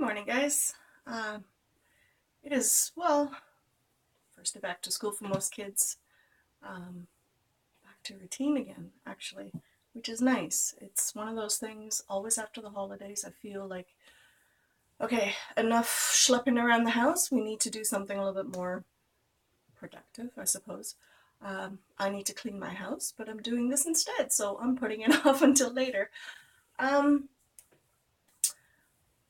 morning, guys. Um, it is, well, first day back to school for most kids. Back to routine again, actually, which is nice. It's one of those things, always after the holidays, I feel like, okay, enough schlepping around the house. We need to do something a little bit more productive, I suppose. I need to clean my house, but I'm doing this instead, so I'm putting it off until later. Um,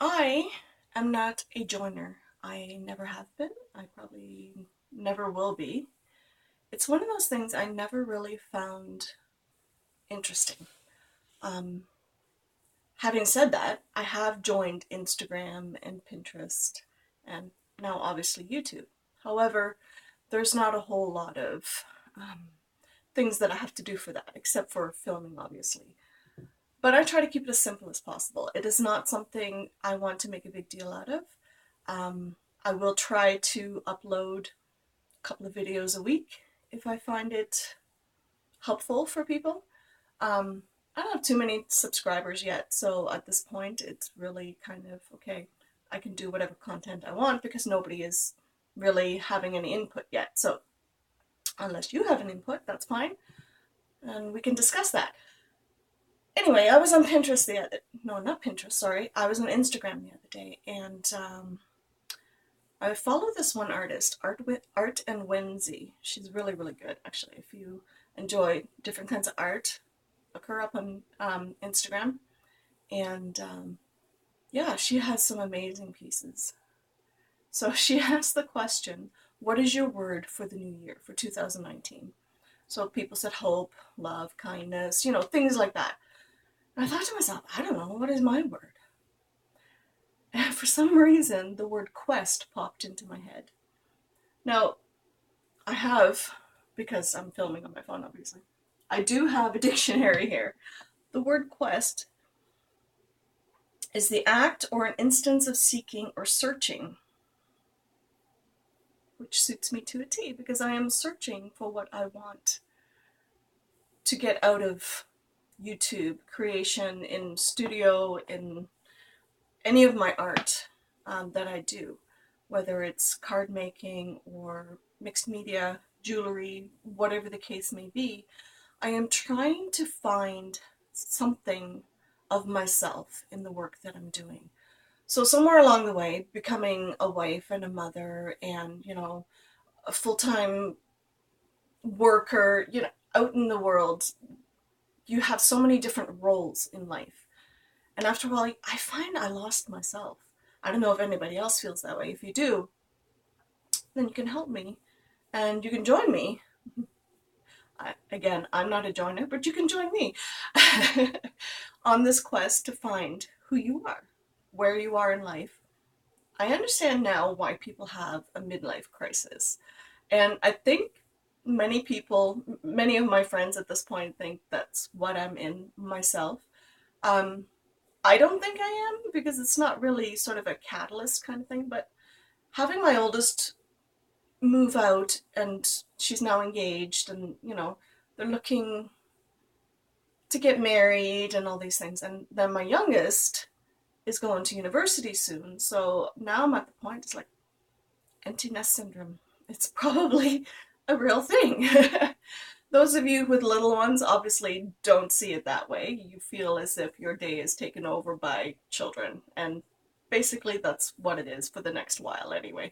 I am not a joiner. I never have been. I probably never will be. It's one of those things I never really found interesting. Um, Having said that, I have joined Instagram and Pinterest and now obviously YouTube. However, there's not a whole lot of um, things that I have to do for that, except for filming, obviously. But I try to keep it as simple as possible. It is not something I want to make a big deal out of. Um, I will try to upload a couple of videos a week if I find it helpful for people. Um, I don't have too many subscribers yet, so at this point it's really kind of okay. I can do whatever content I want because nobody is really having any input yet. So unless you have an input, that's fine, and we can discuss that. Anyway, I was on Pinterest the other, no, not Pinterest, sorry. I was on Instagram the other day, and I follow this one artist, Art and Whimsy. She's really, really good, actually. If you enjoy different kinds of art, look her up on Instagram. And yeah, she has some amazing pieces. So she asked the question, what is your word for the new year, for 2019? So people said hope, love, kindness, things like that. And I thought to myself, I don't know, what is my word? And for some reason, the word quest popped into my head. Now, I have, because I'm filming on my phone, obviously, I do have a dictionary here. The word quest is the act or an instance of seeking or searching, which suits me to a T because I am searching for what I want to get out of YouTube creation, in studio, in any of my art that I do, whether it's card making or mixed media, jewelry, whatever the case may be. I am trying to find something of myself in the work that I'm doing. So somewhere along the way, becoming a wife and a mother and, a full-time worker, out in the world, you have so many different roles in life. And after a while, I find I lost myself. I don't know if anybody else feels that way. If you do, then you can help me and you can join me. Again, I'm not a joiner, but you can join me on this quest to find who you are, where you are in life. I understand now why people have a midlife crisis. And I think many people, many of my friends at this point think that's what I'm in myself. Um, I don't think I am because it's not really sort of a catalyst kind of thing, but having my oldest move out and she's now engaged and, they're looking to get married and all these things. And then my youngest is going to university soon. So now I'm at the point, it's like empty nest syndrome. It's probably a real thing. Those of you with little ones obviously don't see it that way. You feel as if your day is taken over by children. And basically that's what it is for the next while anyway.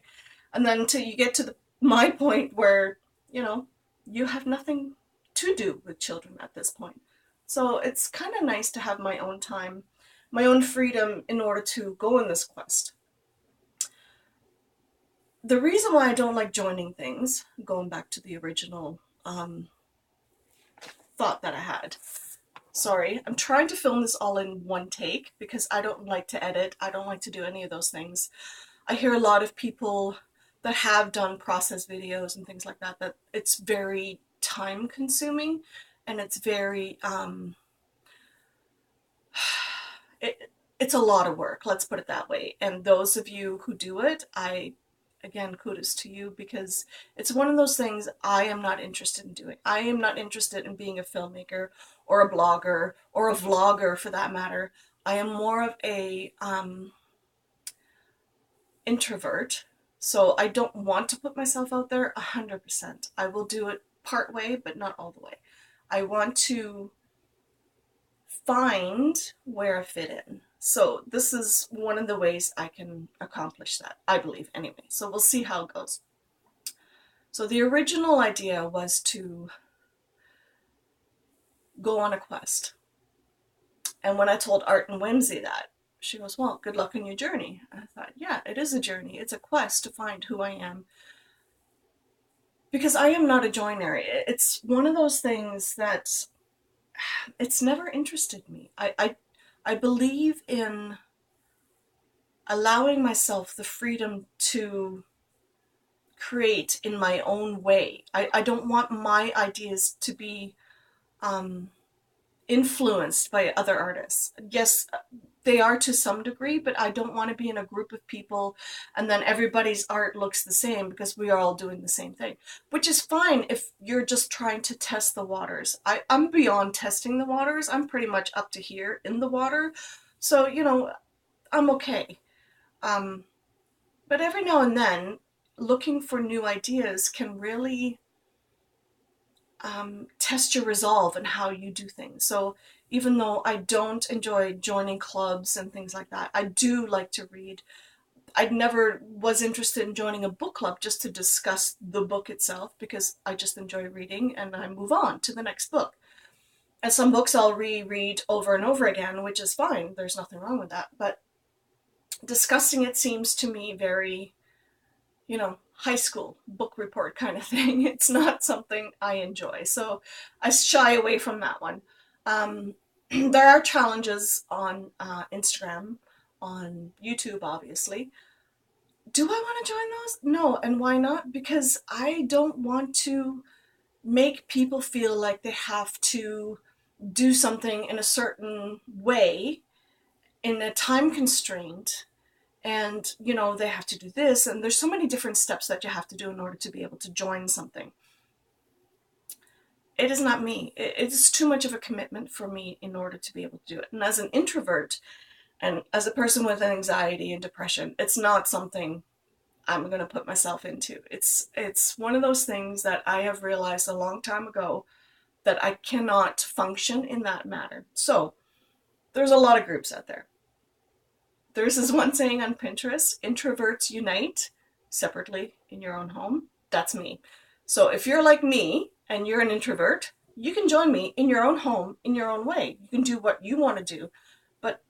And then till you get to my point where, you know, you have nothing to do with children at this point. So it's kind of nice to have my own time, my own freedom in order to go on this quest. The reason why I don't like joining things, going back to the original thought that I had. Sorry, I'm trying to film this all in one take because I don't like to edit. I don't like to do any of those things. I hear a lot of people that have done process videos and things like that, that it's very time consuming and it's very, it's a lot of work, let's put it that way. And those of you who do it, again, kudos to you because it's one of those things I am not interested in doing. I am not interested in being a filmmaker or a blogger or a vlogger for that matter. I am more of a introvert, so I don't want to put myself out there 100%. I will do it part way, but not all the way. I want to find where I fit in. So this is one of the ways I can accomplish that, I believe, anyway. So we'll see how it goes. So the original idea was to go on a quest. And when I told Art and Whimsy that, she goes, well, good luck on your journey. I thought, yeah, it is a journey. It's a quest to find who I am. Because I am not a joiner. It's one of those things that it's never interested me. I believe in allowing myself the freedom to create in my own way. I don't want my ideas to be influenced by other artists. Yes, they are to some degree, but I don't want to be in a group of people and then everybody's art looks the same because we are all doing the same thing, which is fine if you're just trying to test the waters. I'm beyond testing the waters. I'm pretty much up to here in the water. So, I'm okay. But every now and then, looking for new ideas can really test your resolve and how you do things. So even though I don't enjoy joining clubs and things like that, I do like to read. I never was interested in joining a book club just to discuss the book itself because I just enjoy reading and I move on to the next book. And some books I'll reread over and over again, which is fine. There's nothing wrong with that. But discussing it seems to me very, high school book report kind of thing. It's not something I enjoy. So I shy away from that one. There are challenges on Instagram, on YouTube, obviously. Do I want to join those? No. And why not? Because I don't want to make people feel like they have to do something in a certain way in a time constraint and they have to do this and there's so many different steps that you have to do in order to be able to join something. It is not me. It's too much of a commitment for me in order to be able to do it. And as an introvert and as a person with anxiety and depression, it's not something I'm going to put myself into. It's one of those things that I have realized a long time ago that I cannot function in that manner. So there's a lot of groups out there. There's this one saying on Pinterest, Introverts Unite, separately in your own home. That's me. So if you're like me and you're an introvert, you can join me in your own home, in your own way. You can do what you want to do. But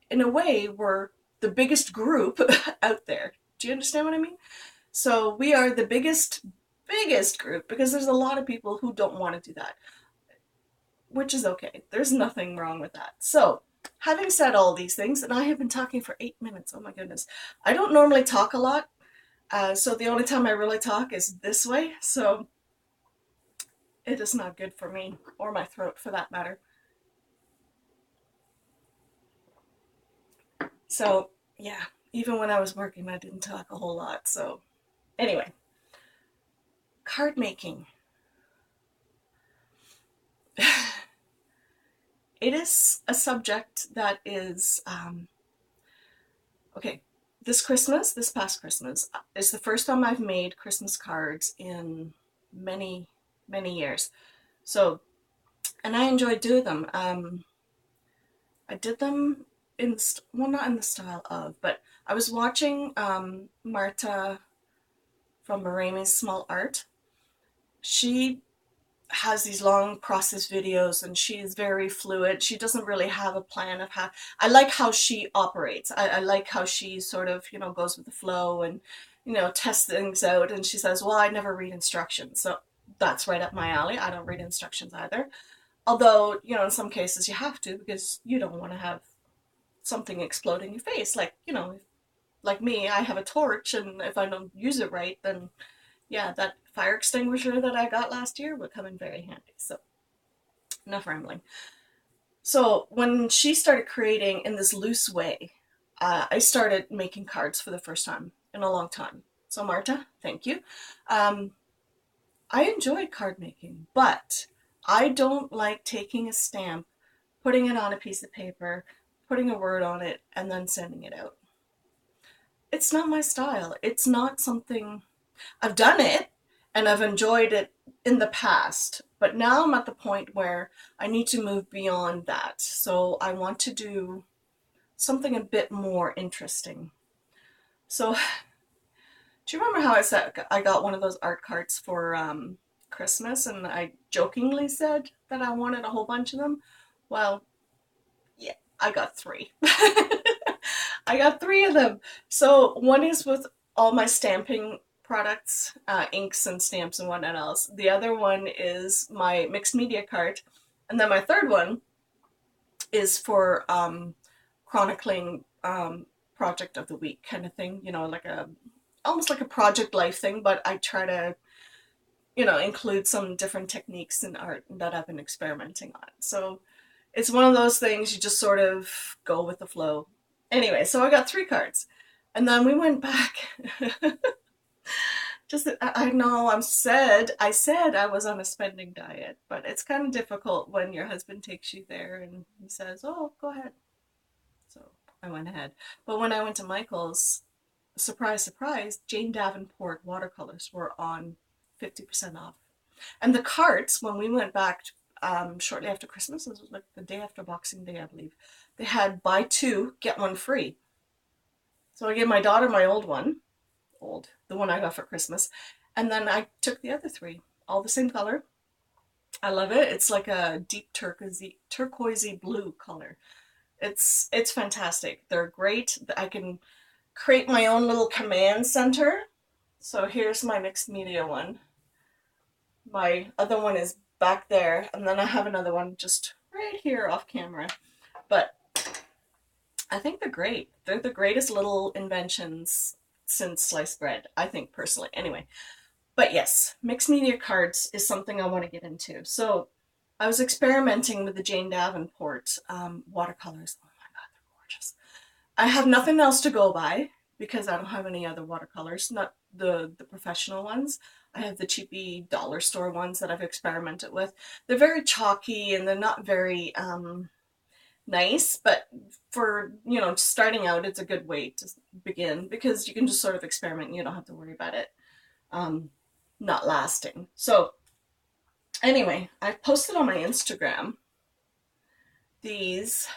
in a way, we're the biggest group out there. Do you understand what I mean? So we are the biggest group because there's a lot of people who don't want to do that, which is okay. There's nothing wrong with that. So having said all these things, and I have been talking for 8 minutes, oh my goodness. I don't normally talk a lot, so the only time I really talk is this way, so it is not good for me, or my throat for that matter. So, yeah, even when I was working, I didn't talk a whole lot, so anyway. Card making. It is a subject that is, okay, this past Christmas, is the first time I've made Christmas cards in many, many years. So, and I enjoyed doing them. I did them well, not in the style of, but I was watching Marta from Marami's Small Art. She has these long process videos and she's very fluid. She doesn't really have a plan of how. I like how she operates. I like how she sort of, goes with the flow and, tests things out. And she says, well, I never read instructions. So that's right up my alley. I don't read instructions either. Although, in some cases you have to because you don't want to have something explode in your face. Like me, I have a torch and if I don't use it right, then yeah, that fire extinguisher that I got last year would come in very handy. So enough rambling. So when she started creating in this loose way, I started making cards for the first time in a long time. So Marta, thank you. I enjoy card making, but I don't like taking a stamp, putting it on a piece of paper, putting a word on it, and then sending it out. it's not my style. It's not something I've done it and I've enjoyed it in the past, but now I'm at the point where I need to move beyond that. So I want to do something a bit more interesting. So, do you remember how I said I got one of those art cards for Christmas and I jokingly said that I wanted a whole bunch of them? Well, yeah, I got three. I got three of them. So one is with all my stamping products, inks and stamps and whatnot else. The other one is my mixed media cart. And then my third one is for chronicling project of the week kind of thing, you know, like a almost like a project life thing, but I try to, you know, include some different techniques in art that I've been experimenting on. So it's one of those things you just sort of go with the flow. Anyway, so I got three cards. And then we went back. Just I know I said I was on a spending diet, but it's kind of difficult when your husband takes you there and he says, "Oh, go ahead." So I went ahead. But when I went to Michael's, surprise, surprise, Jane Davenport watercolors were on 50% off. And the carts, when we went back shortly after Christmas, it was like the day after Boxing Day, I believe, they had buy two, get one free. So I gave my daughter my the one I got for Christmas, and then I took the other three, all the same color. I love it. It's like a deep turquoisey blue color. It's fantastic. They're great. I can create my own little command center. So here's my mixed media one. My other one is back there, and then I have another one just right here off camera. But I think they're great. They're the greatest little inventions since sliced bread, I think personally. Anyway, but yes, mixed media cards is something I want to get into. So I was experimenting with the Jane Davenport watercolors. Oh my God, they're gorgeous. I have nothing else to go by because I don't have any other watercolors, not the professional ones. I have the cheapy dollar store ones that I've experimented with. They're very chalky and they're not very nice, but for, you know, starting out, it's a good way to begin because you can just sort of experiment and you don't have to worry about it um, not lasting. So anyway, I posted on my Instagram these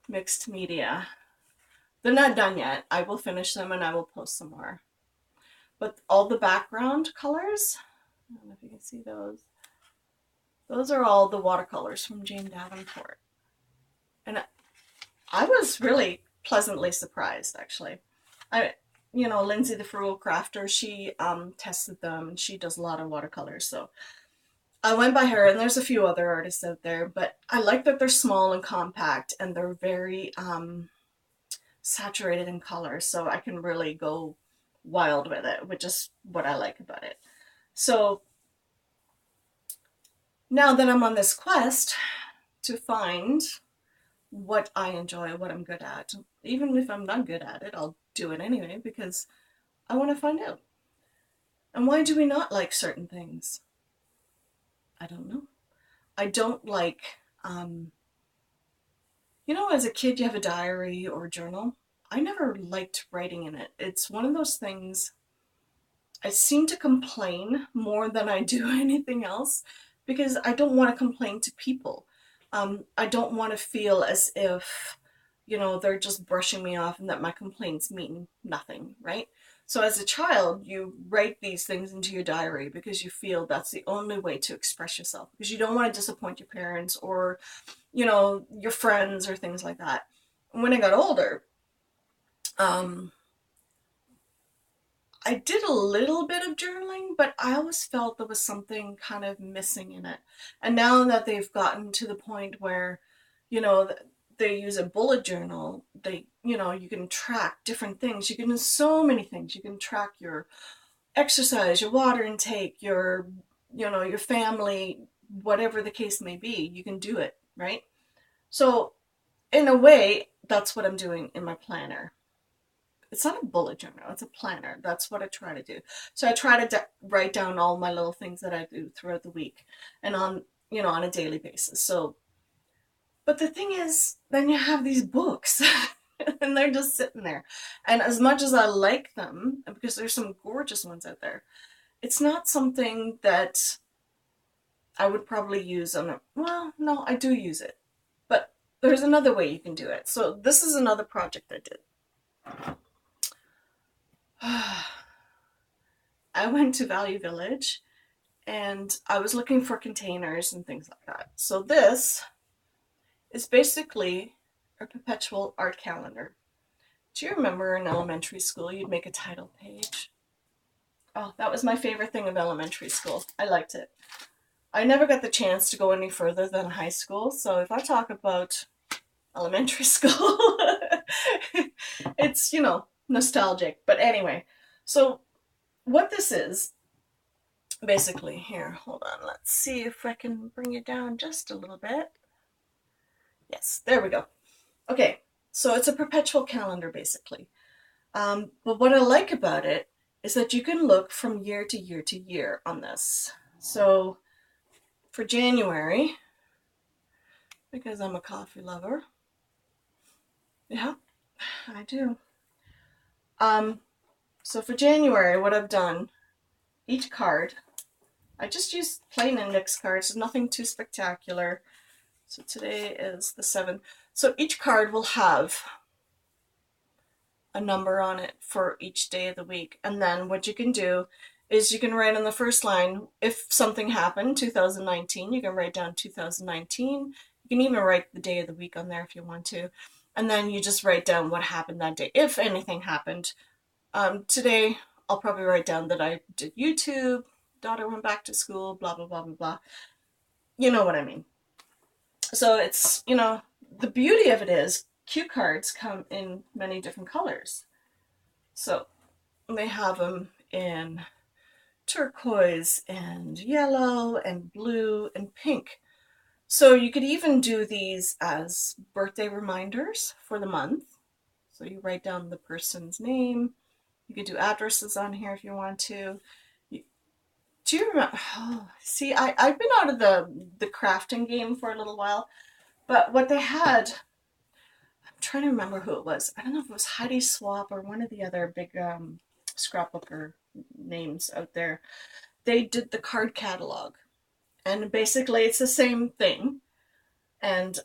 mixed media. They're not done yet. I will finish them and I will post some more. But all the background colors, I don't know if you can see those. Those are all the watercolors from Jane Davenport. And I was really pleasantly surprised, actually. You know, Lindsay the Frugal Crafter, she tested them and she does a lot of watercolors. So I went by her, and there's a few other artists out there, but I like that they're small and compact and they're very saturated in color, so I can really go wild with it, which is what I like about it. So now that I'm on this quest to find what I enjoy, what I'm good at, even if I'm not good at it, I'll do it anyway because I want to find out. And why do we not like certain things? I don't know. I don't like, you know, as a kid, you have a diary or a journal. I never liked writing in it. It's one of those things I seem to complain more than I do anything else because I don't want to complain to people. I don't want to feel as if, you know, they're just brushing me off and that my complaints mean nothing, right? So as a child, you write these things into your diary because you feel that's the only way to express yourself because you don't want to disappoint your parents or, you know, your friends or things like that. When I got older, um, I did a little bit of journaling, but I always felt there was something kind of missing in it. And now that they've gotten to the point where, you know, they use a bullet journal, you know, you can track different things. You can do so many things. You can track your exercise, your water intake, you know, your family, whatever the case may be, you can do it, right? So in a way, that's what I'm doing in my planner. It's not a bullet journal, it's a planner. That's what I try to do. So I try to write down all my little things that I do throughout the week and on, you know, on a daily basis. So, but the thing is, then you have these books. and they're just sitting there. And as much as I like them, because there's some gorgeous ones out there, it's not something that I would probably use on a, well, no, I do use it, but there's another way you can do it. So this is another project I did. I went to Value Village and I was looking for containers and things like that. So this is basically a perpetual art calendar. Do you remember in elementary school you'd make a title page? Oh, that was my favorite thing of elementary school. I liked it. I never got the chance to go any further than high school, so if I talk about elementary school, it's, nostalgic. But anyway, so what this is, basically, here, hold on, let's see if I can bring it down just a little bit. Yes, there we go. Okay, so it's a perpetual calendar, basically. But what I like about it is that you can look from year to year to year on this. So for January, because I'm a coffee lover, yeah, I do. So for January, what I've done, each card, I just use plain index cards, nothing too spectacular. So today is the 7th. So each card will have a number on it for each day of the week. And then what you can do is you can write on the first line, if something happened, 2019, you can write down 2019. You can even write the day of the week on there if you want to. And then you just write down what happened that day, if anything happened. Today, I'll probably write down that I did YouTube, daughter went back to school, blah, blah, blah, blah, blah. You know what I mean. So it's, the beauty of it is cue cards come in many different colors. So they have them in turquoise and yellow and blue and pink. So you could even do these as birthday reminders for the month. So you write down the person's name. You could do addresses on here if you want to. Do you remember? Oh, see, I've been out of the crafting game for a little while, but what they had, I'm trying to remember who it was. I don't know if it was Heidi Swap or one of the other big scrapbooker names out there. They did the card catalog, and basically it's the same thing. And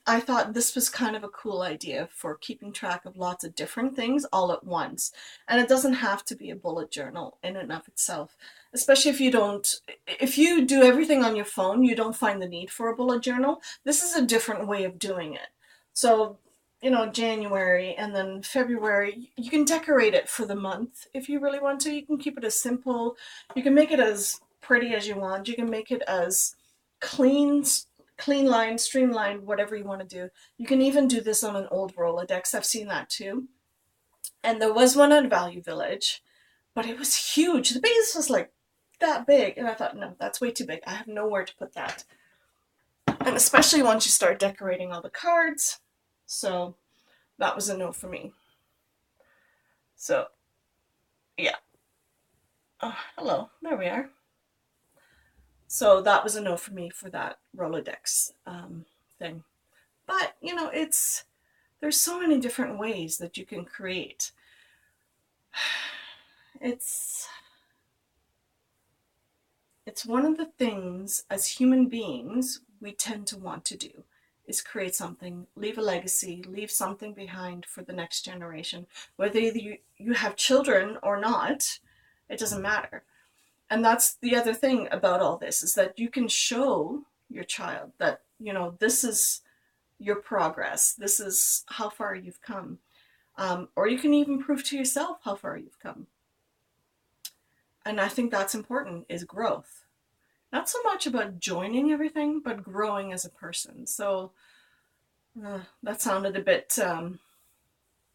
I thought this was kind of a cool idea for keeping track of lots of different things all at once. And it doesn't have to be a bullet journal in and of itself, especially if you do everything on your phone, you don't find the need for a bullet journal. This is a different way of doing it. So, January and then February, you can decorate it for the month if you really want to. You can keep it as simple. You can make it as pretty as you want. You can make it as clean line, streamlined, whatever you want to do. You can even do this on an old Rolodex. I've seen that too. And there was one at Value Village, but it was huge. The base was like that big. And I thought, no, that's way too big. I have nowhere to put that. And especially once you start decorating all the cards. So that was a no for me. So, yeah. Oh, hello. There we are. So that was a no for me for that Rolodex thing. But, there's so many different ways that you can create. It's one of the things as human beings we tend to want to do is create something, leave a legacy, leave something behind for the next generation. Whether you have children or not, it doesn't matter. And that's the other thing about all this is that you can show your child that, this is your progress. This is how far you've come. Or you can even prove to yourself how far you've come. And I think that's important, is growth. Not so much about joining everything, but growing as a person. So that sounded a bit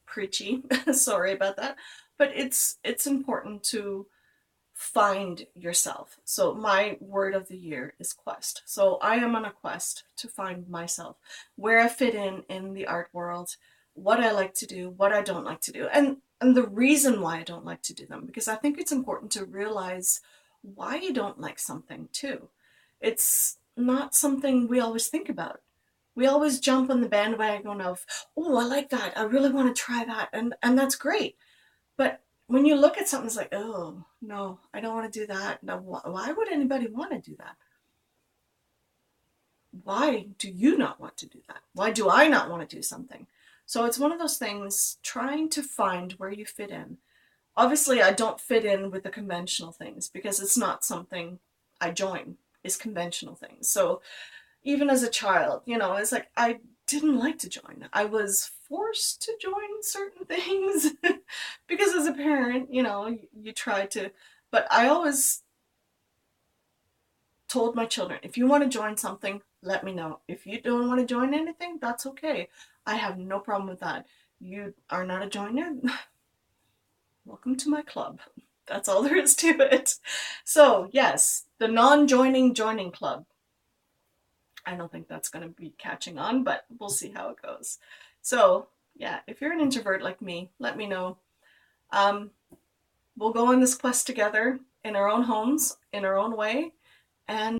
preachy. Sorry about that. But it's important to find yourself. So my word of the year is quest. So I am on a quest to find myself, where I fit in the art world, what I like to do, what I don't like to do, and the reason why I don't like to do them, because I think it's important to realize why you don't like something too. It's not something we always think about. We always jump on the bandwagon of, oh, I like that. I really want to try that. And that's great. But when you look at something, it's like, oh, no, I don't want to do that. Now, why would anybody want to do that? Why do you not want to do that? Why do I not want to do something? So it's one of those things, trying to find where you fit in. Obviously, I don't fit in with the conventional things because it's not something I join, is conventional things. So even as a child, it's like I didn't like to join. I was forced to join certain things because as a parent, you try to, but I always told my children, if you want to join something, let me know. If you don't want to join anything, that's okay. I have no problem with that. You are not a joiner? Welcome to my club. That's all there is to it. So, yes, the non-joining club. I don't think that's going to be catching on, but we'll see how it goes. So, yeah, if you're an introvert like me, let me know. Um, we'll go on this quest together in our own homes, in our own way, and